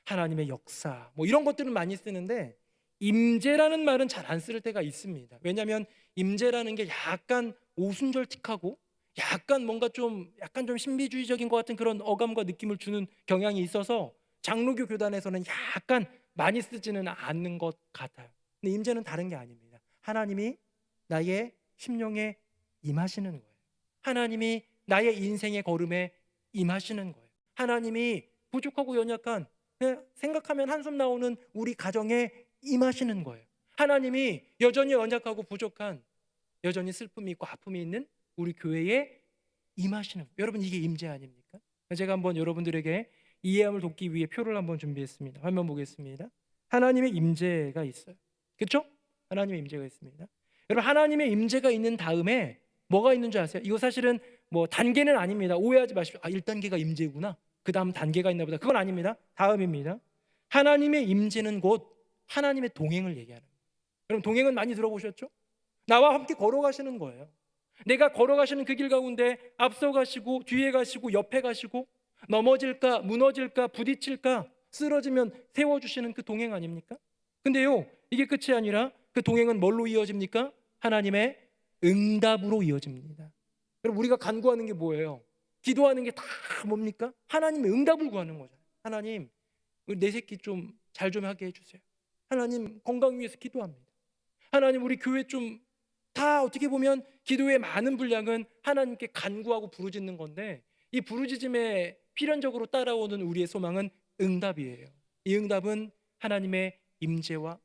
하나님의 역사, 뭐 이런 것들은 많이 쓰는데 임재라는 말은 잘 안 쓸 때가 있습니다. 왜냐하면 임재라는 게 약간 오순절틱하고 약간 뭔가 좀 신비주의적인 것 같은 그런 어감과 느낌을 주는 경향이 있어서 장로교 교단에서는 약간 많이 쓰지는 않는 것 같아요. 근데 임재는 다른 게 아닙니다. 하나님이 나의 심령에 임하시는 거예요. 하나님이 나의 인생의 걸음에 임하시는 거예요. 하나님이 부족하고 연약한, 생각하면 한숨 나오는 우리 가정에 임하시는 거예요. 하나님이 여전히 연약하고 부족한, 여전히 슬픔이 있고 아픔이 있는 우리 교회에 임하시는 거예요. 여러분, 이게 임재 아닙니까? 제가 한번 여러분들에게 이해함을 돕기 위해 표를 한번 준비했습니다. 화면 보겠습니다. 하나님의 임재가 있어요. 그렇죠? 하나님의 임재가 있습니다. 여러분, 하나님의 임재가 있는 다음에 뭐가 있는 줄 아세요? 이거 사실은 뭐 단계는 아닙니다. 오해하지 마십시오. 1단계가 임재구나, 그 다음 단계가 있나 보다. 그건 아닙니다. 다음입니다. 하나님의 임재는 곧 하나님의 동행을 얘기하는 거예요. 여러분, 동행은 많이 들어보셨죠? 나와 함께 걸어가시는 거예요. 내가 걸어가시는 그 길 가운데 앞서 가시고 뒤에 가시고 옆에 가시고, 넘어질까 무너질까 부딪힐까 쓰러지면 세워주시는 그 동행 아닙니까? 근데요, 이게 끝이 아니라 그 동행은 뭘로 이어집니까? 하나님의 응답으로 이어집니다. 여러분, 우리가 간구하는 게 뭐예요? 기도하는 게 다 뭡니까? 하나님의 응답을 구하는 거잖아요. 하나님, 내 새끼 좀 잘 좀 하게 해주세요. 하나님, 건강 위해서 기도합니다. 하나님, 우리 교회 좀, 다 어떻게 보면 기도의 많은 분량은 하나님께 간구하고 부르짖는 건데, 이 부르짖음에 필연적으로 따라오는 우리의 소망은 응답이에요. 이 응답은 하나님의 임재와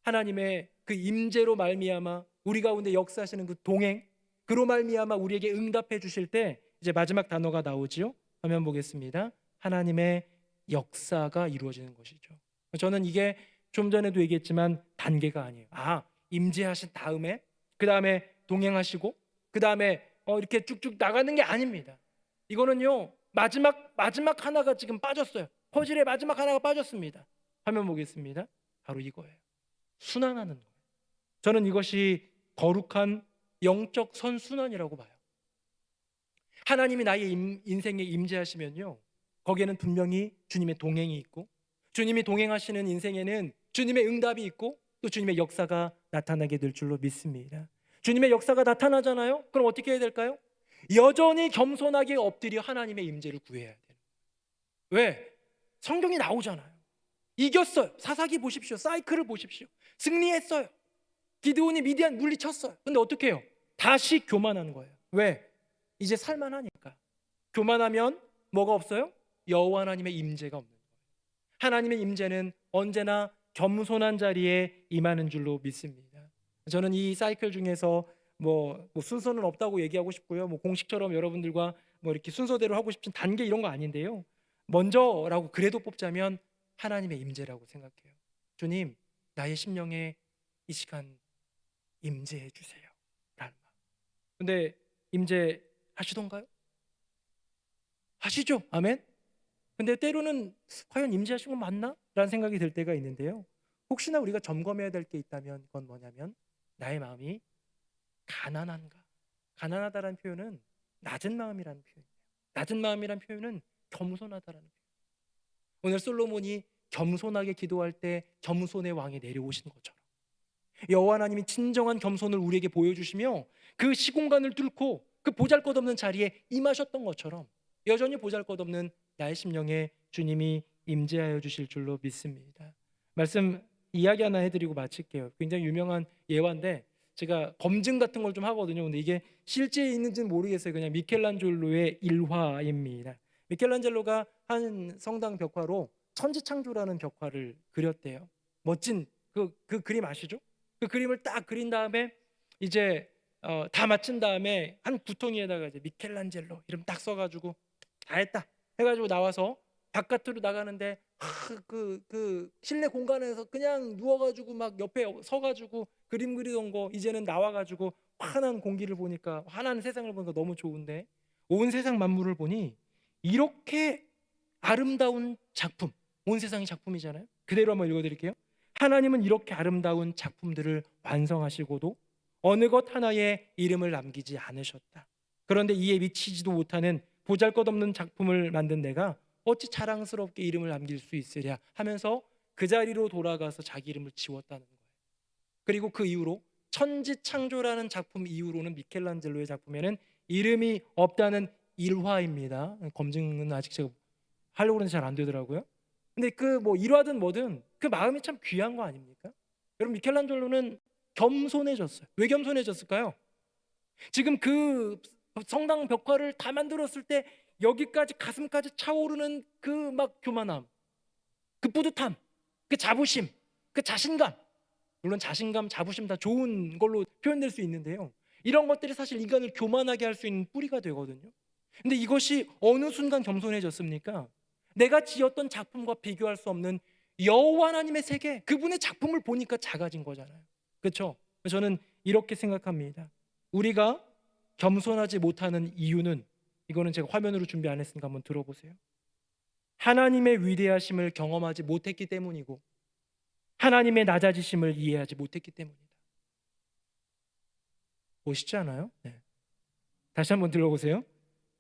하나님의 그 임재로 말미암아 우리 가운데 역사하시는 그 동행, 그로 말미암아 우리에게 응답해 주실 때 이제 마지막 단어가 나오지요. 화면 보겠습니다. 하나님의 역사가 이루어지는 것이죠. 저는 이게 좀 전에도 얘기했지만 단계가 아니에요. 임재하신 다음에 그 다음에 동행하시고 그 다음에 이렇게 쭉쭉 나가는 게 아닙니다. 이거는요, 마지막 하나가 지금 빠졌어요. 퍼즐의 마지막 하나가 빠졌습니다. 화면 보겠습니다. 바로 이거예요. 순환하는 거예요. 저는 이것이 거룩한 영적 선순환이라고 봐요. 하나님이 나의 인생에 임재하시면요, 거기에는 분명히 주님의 동행이 있고, 주님이 동행하시는 인생에는 주님의 응답이 있고, 또 주님의 역사가 나타나게 될 줄로 믿습니다. 주님의 역사가 나타나잖아요. 그럼 어떻게 해야 될까요? 여전히 겸손하게 엎드려 하나님의 임재를 구해야 돼요. 왜? 성경이 나오잖아요. 이겼어요. 사사기 보십시오. 사이클을 보십시오. 승리했어요. 기드온이 미디안 물리쳤어요. 근데 어떻게 해요? 다시 교만하는 거예요. 왜? 이제 살만하니까. 교만하면 뭐가 없어요? 여호와 하나님의 임재가 없는 거예요. 하나님의 임재는 언제나 겸손한 자리에 임하는 줄로 믿습니다. 저는 이 사이클 중에서 뭐 순서는 없다고 얘기하고 싶고요. 공식처럼 여러분들과 이렇게 순서대로 하고 싶은 단계 이런 거 아닌데요. 먼저라고 그래도 뽑자면 하나님의 임재라고 생각해요. 주님, 나의 심령에 이 시간 임재해 주세요. 라는 말. 근데 임재하시던가요? 하시죠. 아멘. 근데 때로는 과연 임재하신 건 맞나? 라는 생각이 들 때가 있는데요. 혹시나 우리가 점검해야 될 게 있다면 그건 뭐냐면 나의 마음이 가난한가? 가난하다라는 표현은 낮은 마음이라는 표현이에요. 낮은 마음이라는 표현은 겸손하다라는 표현. 오늘 솔로몬이 겸손하게 기도할 때 겸손의 왕이 내려오신 것처럼 여호와 하나님이 진정한 겸손을 우리에게 보여주시며 그 시공간을 뚫고 그 보잘것없는 자리에 임하셨던 것처럼 여전히 보잘것없는 나의 심령에 주님이 임재하여 주실 줄로 믿습니다. 말씀 이야기 하나 해드리고 마칠게요. 굉장히 유명한 예화인데 제가 검증 같은 걸 좀 하거든요. 근데 이게 실제 있는지는 모르겠어요. 그냥 미켈란젤로의 일화입니다. 미켈란젤로가 한 성당 벽화로 천지창조라는 벽화를 그렸대요. 멋진 그 그림 아시죠? 그 그림을 딱 그린 다음에 이제 다 마친 다음에 한 구덩이에다가 이제 미켈란젤로 이름 딱 써가지고 다 했다 해가지고 나와서 바깥으로 나가는데 그 실내 공간에서 그냥 누워가지고 막 옆에 서가지고 그림 그리던 거 이제는 나와가지고 환한 공기를 보니까 환한 세상을 보니까 너무 좋은데 온 세상 만물을 보니 이렇게 아름다운 작품, 온 세상이 작품이잖아요. 그대로 한번 읽어드릴게요. 하나님은 이렇게 아름다운 작품들을 완성하시고도 어느 것 하나에 이름을 남기지 않으셨다. 그런데 이에 미치지도 못하는 보잘것없는 작품을 만든 내가 어찌 자랑스럽게 이름을 남길 수 있으랴 하면서 그 자리로 돌아가서 자기 이름을 지웠다는 거예요. 그리고 그 이후로 천지창조라는 작품 이후로는 미켈란젤로의 작품에는 이름이 없다는 일화입니다. 검증은 아직 제가 하려고 하는데 잘 안 되더라고요. 근데 일화든 뭐든 그 마음이 참 귀한 거 아닙니까? 여러분, 미켈란젤로는 겸손해졌어요. 왜 겸손해졌을까요? 지금 그 성당 벽화를 다 만들었을 때 여기까지 가슴까지 차오르는 그 교만함, 그 뿌듯함, 그 자부심, 그 자신감, 물론 자신감, 자부심 다 좋은 걸로 표현될 수 있는데요. 이런 것들이 사실 인간을 교만하게 할 수 있는 뿌리가 되거든요. 근데 이것이 어느 순간 겸손해졌습니까? 내가 지었던 작품과 비교할 수 없는 여호와 하나님의 세계, 그분의 작품을 보니까 작아진 거잖아요. 그렇죠? 저는 이렇게 생각합니다. 우리가 겸손하지 못하는 이유는, 이거는 제가 화면으로 준비 안 했으니까 한번 들어보세요. 하나님의 위대하심을 경험하지 못했기 때문이고 하나님의 낮아지심을 이해하지 못했기 때문이다. 멋있지 않아요? 네. 다시 한번 들어보세요.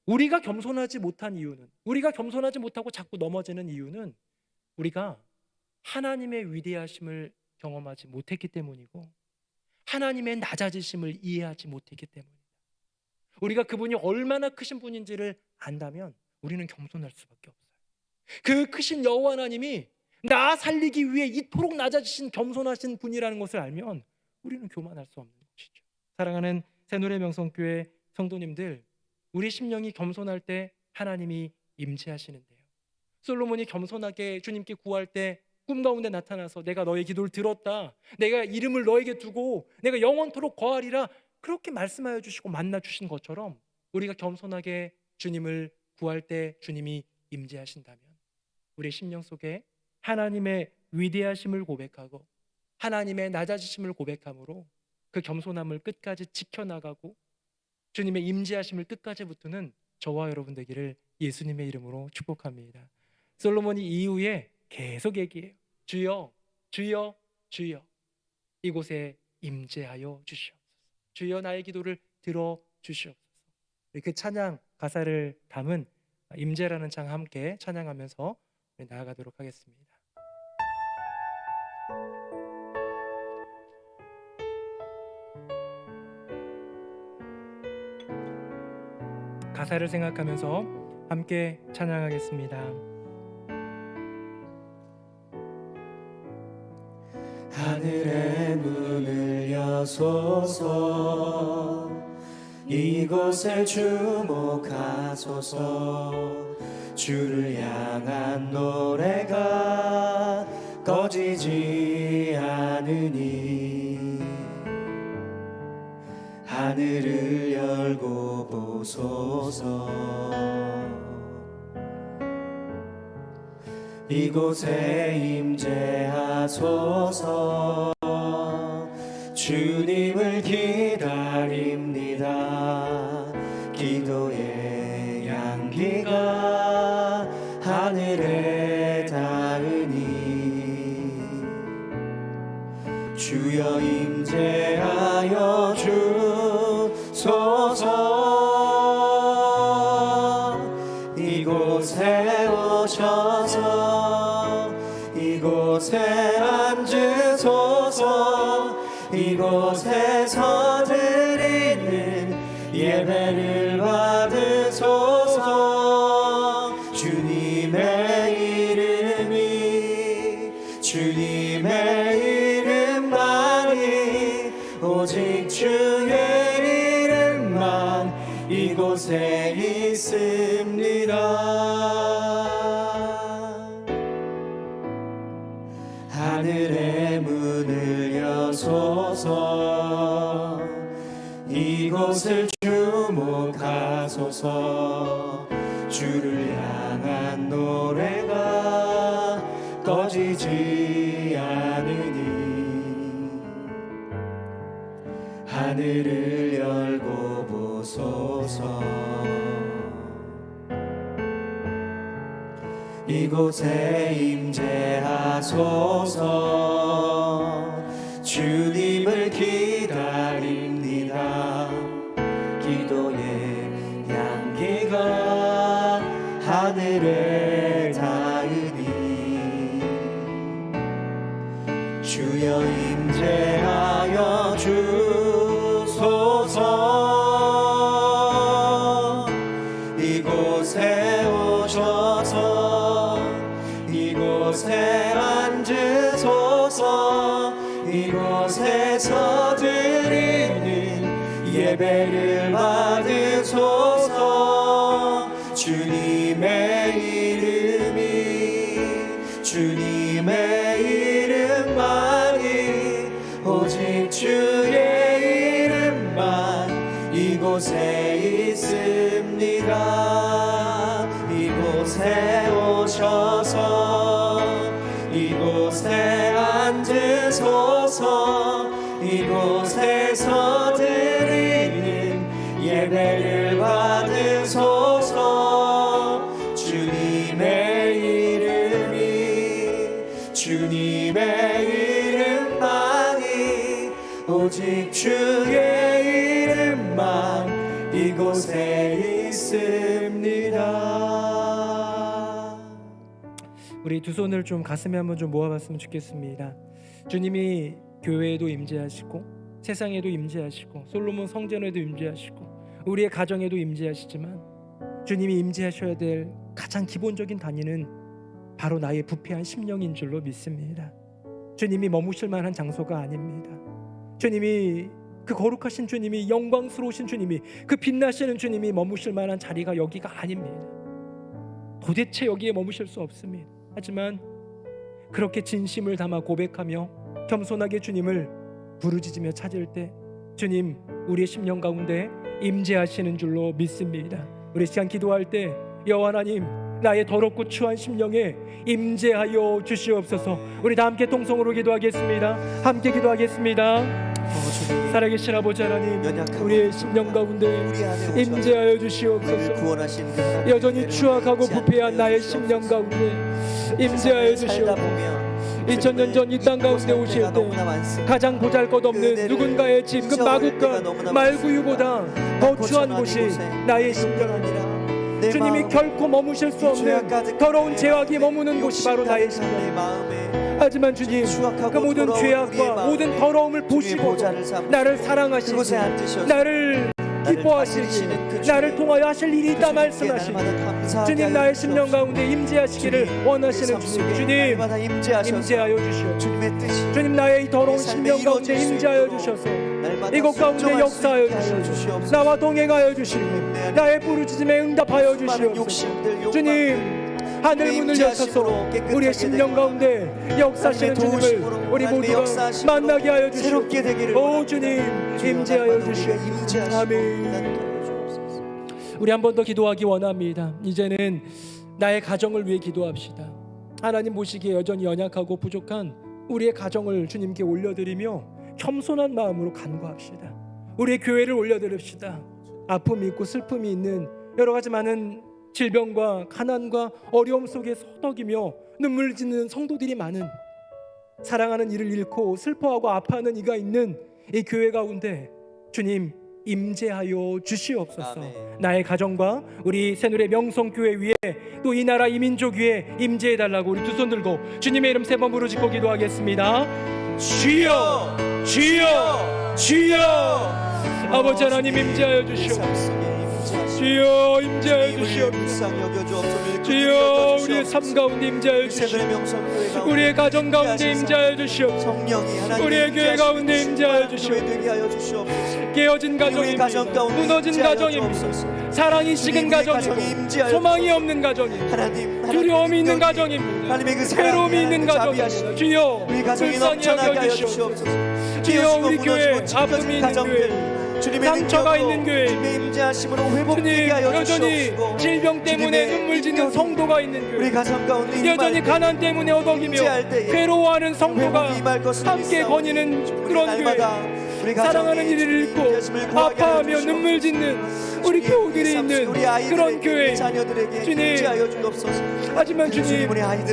우리가 겸손하지 못한 이유는, 우리가 겸손하지 못하고 자꾸 넘어지는 이유는 우리가 하나님의 위대하심을 경험하지 못했기 때문이고 하나님의 낮아지심을 이해하지 못했기 때문이다. 우리가 그분이 얼마나 크신 분인지를 안다면 우리는 겸손할 수밖에 없어요. 그 크신 여호와 하나님이 나 살리기 위해 이토록 낮아지신 겸손하신 분이라는 것을 알면 우리는 교만할 수 없는 것이죠. 사랑하는 새누리명성교회 성도님들, 우리 심령이 겸손할 때 하나님이 임재하시는데요. 솔로몬이 겸손하게 주님께 구할 때 꿈 가운데 나타나서 내가 너의 기도를 들었다, 내가 이름을 너에게 두고 내가 영원토록 거하리라, 그렇게 말씀하여 주시고 만나 주신 것처럼 우리가 겸손하게 주님을 구할 때 주님이 임재하신다면 우리의 심령 속에 하나님의 위대하심을 고백하고 하나님의 낮아지심을 고백함으로 그 겸손함을 끝까지 지켜나가고 주님의 임재하심을 끝까지 붙드는 저와 여러분 되기를 예수님의 이름으로 축복합니다. 솔로몬이 이후에 계속 얘기해요. 주여, 주여, 주여, 이곳에 임재하여 주시옵소서. 주여, 나의 기도를 들어 주시옵소서. 그 찬양 가사를 담은 임재라는 창 함께 찬양하면서 나아가도록 하겠습니다. 가사를 생각하면서 함께 찬양하겠습니다. 하늘의 문을 여소서, 이곳에 주목하소서. 주를 향한 노래가 꺼지지 않으니 하늘을 열고 보소서. 이곳에 임재하소서. 주님을 기다립니다. 기도의 향기가 하늘에 닿으니 주여 임재하여 주소서. 이곳에 오셔서 이곳에 앉으소서. 이곳에서 드리는 예배를 받으소서. 주님의 이름만이 오직 주의 이름만 이곳에 있습니다. 하늘의 문을 여소서. 이곳을 주목하소서. 주를 향한 노래가 꺼지지 않으니 하늘을 열고 보소서. 이곳에 임재하소서. 주님을 기다립니다. 기도의 향기가 하늘에 닿으니 주여 임재하여 주소서. 이곳에 오셔서 이곳에 앉으소서. 이곳에서 드리는 예배를 받으소서. 주님의 이름만이 오직 주의 이름만 이곳에 있습니다. 이곳에 오셔서 이곳에 앉으소서. 이곳에서 드리는 예배를 받으소서. 주님의 이름만이 오직 주의 이름만 이곳에 있습니다. 우리 두 손을 좀 가슴에 한번 좀 모아봤으면 좋겠습니다. 주님이 교회에도 임재하시고 세상에도 임재하시고 솔로몬 성전에도 임재하시고 우리의 가정에도 임재하시지만 주님이 임재하셔야 될 가장 기본적인 단위는 바로 나의 부패한 심령인 줄로 믿습니다. 주님이 머무실 만한 장소가 아닙니다. 주님이 그 거룩하신 주님이 영광스러우신 주님이 그 빛나시는 주님이 머무실 만한 자리가 여기가 아닙니다. 도대체 여기에 머무실 수 없습니다. 하지만 그렇게 진심을 담아 고백하며 겸손하게 주님을 부르짖으며 찾을 때 주님 우리의 심령 가운데 임재하시는 줄로 믿습니다. 우리 시간 기도할 때 여호와 하나님 나의 더럽고 추한 심령에 임재하여 주시옵소서. 우리 다 함께 통성으로 기도하겠습니다. 함께 기도하겠습니다. 주님, 살아계신 아버지 하나님 연약한 우리의 심령 가운데 우리 안에 오셔서 임재하여 우리를 주시옵소서. 구원하신 그 하나님의 여전히 은혜를 추악하고 잊지 않게 부패한 나의 해주시옵소서. 심령 가운데 임재하여 살다 주시옵소서. 보면 2000년 전 이 땅 가운데 오실 때 가장 보잘것없는 누군가의 집 그 마구간 말구유보다 더 추한 곳이 나의 심령이니라. 주님이 결코 머무실 수 없는 더러운 죄악이 머무는 곳이 바로 나의 심령. 하지만 주님 그 모든 죄악과 모든 더러움을 보시고 나를 사랑하시고 나를 기뻐하시기 나를 통하여 하실 일이 있다 말씀하시니 주님 나의 심령 가운데 임재하시기를 원하시는 주님 임재하여 주시옵소서. 주님 나의 이 더러운 심령 가운데 임재하여 주셔서 이곳 가운데 역사하여 주시옵소서. 나와 동행하여 주시고 나의 부르짖음에 응답하여 주시옵소서. 주님 하늘 문을 여셔서 우리의 심령 가운데 역사하시는 주님을 우리 모두가 만나게 하여 주시옵소서. 오 주님 임재하여 주시옵소서. 아멘. 우리 한 번 더 기도하기 원합니다. 이제는 나의 가정을 위해 기도합시다. 하나님 보시기에 여전히 연약하고 부족한 우리의 가정을 주님께 올려드리며 겸손한 마음으로 간구합시다. 우리의 교회를 올려드립시다. 아픔이 있고 슬픔이 있는 여러 가지 많은 질병과 가난과 어려움 속에 서덕이며 눈물 짓는 성도들이 많은 사랑하는 이를 잃고 슬퍼하고 아파하는 이가 있는 이 교회 가운데 주님 임재하여 주시옵소서. 아멘. 나의 가정과 우리 새누리 명성교회 위에 또 이 나라 이민족 위에 임재해달라고 우리 두 손 들고 주님의 이름 세 번 부르짖고 기도하겠습니다. 주여 주여 주여 아버지 하나님 임재하여 주시옵소서. 주여 임재하여 주시옵소서. 주여 우리의 삶 가운데 임재하여 주시옵소서. 우리의 가정 가운데 임재하여 주시옵소서. 우리의 교회 가운데 임재하여 주시옵소서. 깨어진 가정입니다. 무너진 가정입니다. 사랑이 식은 가정이고 소망이 없는 가정입니다. 두려움이 있는 가정입니다. 괴로움이 있는 가정입니다. 주여 불쌍히 여겨주시옵소서. 주여 우리 교회 아픔이 있는 교회 상처가 있는 교회 주님 여전히 질병 때문에 눈물 짓는 성도가 있는 교회 여전히 가난 때문에 어덕이며 괴로워하는 성도가 함께 거니는 그런 교회 사랑하는 이를 잃고 아파하며 눈물 짓는 우리 교우들이 있는 그런 교회 주님 하지만 주님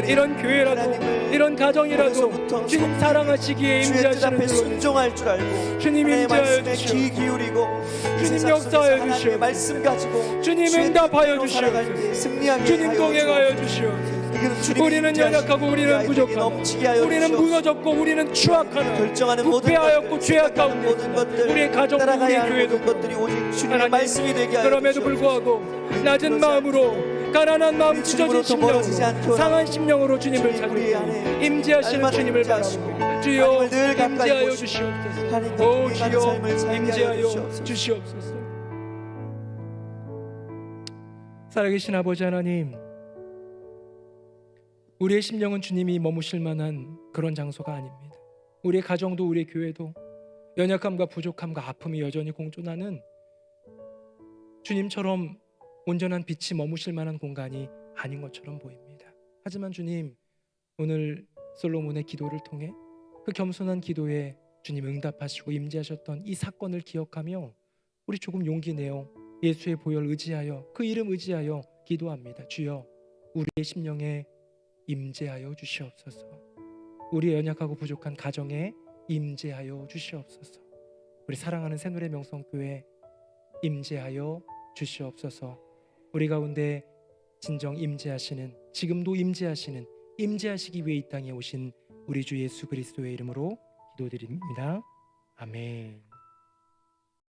이런 교회라도 이런 가정이라도 주님 사랑하시기에 임재하시는 순종할 줄 알고 주님 임재하여 주시옵소서. 주님 역사하여 주시옵소서. 주님 응답하여 주시옵소서. 주님 동행하여 주시옵소서. 우리는 연약하고 우리는 부족하고 우리는 무너졌고 우리는 추악하나 부패하였고 죄악 가운데 우리의 가정도 우리의 교회도 하나님 그럼에도 불구하고 낮은 마음으로 가난한 마음 찢어진 심령으로 상한 심령으로 주님을 찾는 임재하시는 주님을 바라보고 주여 임재하여 주시옵소서. 오 주여 임재하여 주시옵소서. 살아계신 아버지 하나님 우리의 심령은 주님이 머무실 만한 그런 장소가 아닙니다. 우리의 가정도 우리의 교회도 연약함과 부족함과 아픔이 여전히 공존하는 주님처럼 온전한 빛이 머무실 만한 공간이 아닌 것처럼 보입니다. 하지만 주님 오늘 솔로몬의 기도를 통해 그 겸손한 기도에 주님 응답하시고 임재하셨던 이 사건을 기억하며 우리 조금 용기 내어 예수의 보혈 의지하여 그 이름 의지하여 기도합니다. 주여 우리의 심령에 임재하여 주시옵소서. 우리의 연약하고 부족한 가정에 임재하여 주시옵소서. 우리 사랑하는 새누리 명성교회 임재하여 주시옵소서. 우리 가운데 진정 임재하시는 지금도 임재하시는 임재하시기 위해 이 땅에 오신 우리 주 예수 그리스도의 이름으로 기도드립니다. 아멘.